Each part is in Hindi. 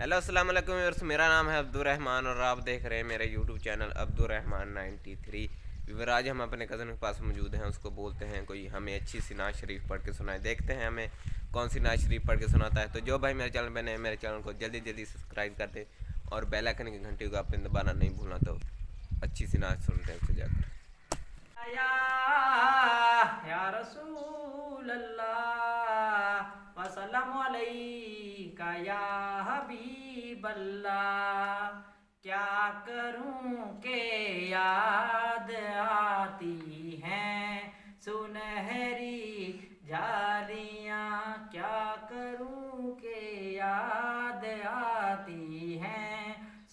हेलो अस्सलाम वालेकुम व्यूअर्स, मेरा नाम है अब्दुर्रहमान और आप देख रहे हैं मेरे यूट्यूब चैनल अब्दुर्रहमान 93। व्यूअर आज हम अपने कज़न के पास मौजूद हैं, उसको बोलते हैं कोई हमें अच्छी सी नाज शरीफ पढ़ के सुनाए। देखते हैं हमें कौन सी नाज शरीफ पढ़ के सुनाता है। तो जो भाई मेरे चैनल पर नए, मेरे चैनल को जल्दी जल्दी सब्सक्राइब कर दे और बेल आइकन की घंटी को आपने दबाना नहीं भूलना। तो अच्छी सी नाज सुनते हैं उससे जाकर। या रसूल अल्लाह वसल्लम अलैका या हबीब अल्लाह, क्या करूं के याद आती हैं सुनहरी जालियां, क्या करूं के याद आती हैं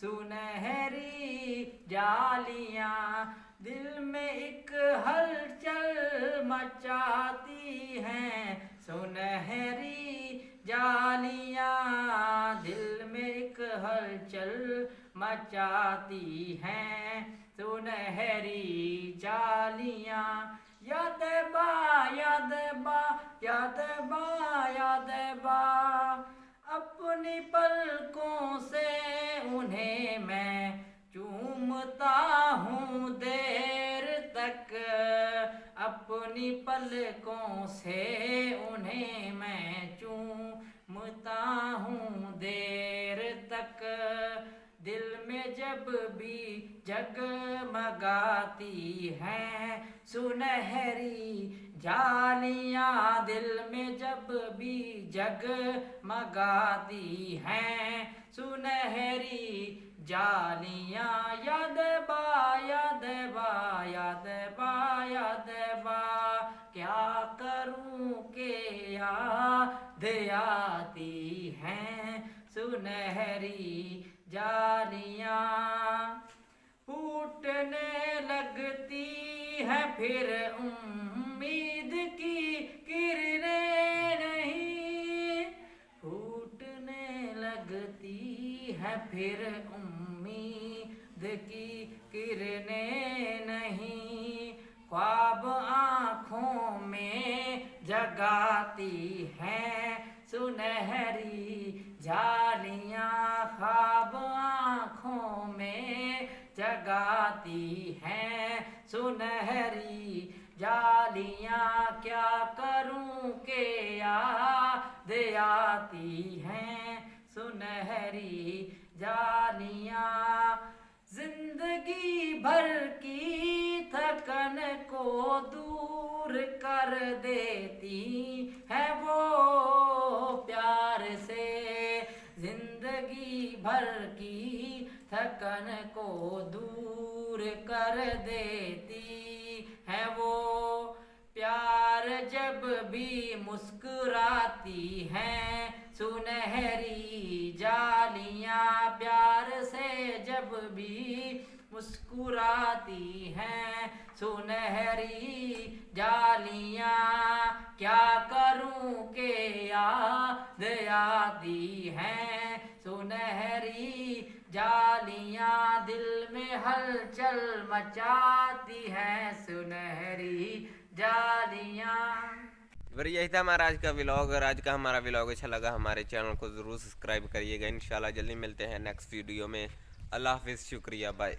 सुनहरी जालियां, दिल में एक हलचल मचाती हैं सुनहरी जालियां, दिल में एक हलचल मचाती हैं सुनहरी जालियां। यादबा यादबा यादबा यादबा, अपनी पलकों से उन्हें मैं चूमता हूँ देर तक, अपनी पलकों से उन्हें मैं चूमता हूँ देर तक, दिल में जब भी जगमगाती हैं सुनहरी जालियां, दिल में जब भी जगमगाती हैं सुनहरी जालियां। यादबा यादबा यादबा यादबा, क्या करूं के याद आती हैं सुनहरी जालियां, फूटने लगती है फिर उम्मीद की किरणें नहीं, फूटने लगती है फिर उम्मीद की किरणें नहीं, ख्वाब आँखों में जगाती हैं सुनहरी जालियां, ख्वाब आँखों में जगाती हैं सुनहरी जालियां, क्या करूं के याद आती हैं सुनहरी जालियां, जिंदगी भर की थकन को दूर कर देती है वो प्यार से, जिंदगी भर की थकन को दूर कर देती है वो प्यार, जब भी मुस्कुराती हैं सुनहरी जालियां, प्यार से जब भी मुस्कुराती हैं सुनहरी जालियां, क्या करूं के याद आती हैं सुनहरी जालियां, दिल में हलचल मचाती हैं सुनहरी जालियां। यही था हमारा आज का व्लॉग। और आज का हमारा व्लॉग अच्छा लगा हमारे चैनल को ज़रूर सब्सक्राइब करिएगा। इंशाल्लाह जल्दी मिलते हैं नेक्स्ट वीडियो में। अल्लाह हाफिज़, शुक्रिया, बाय।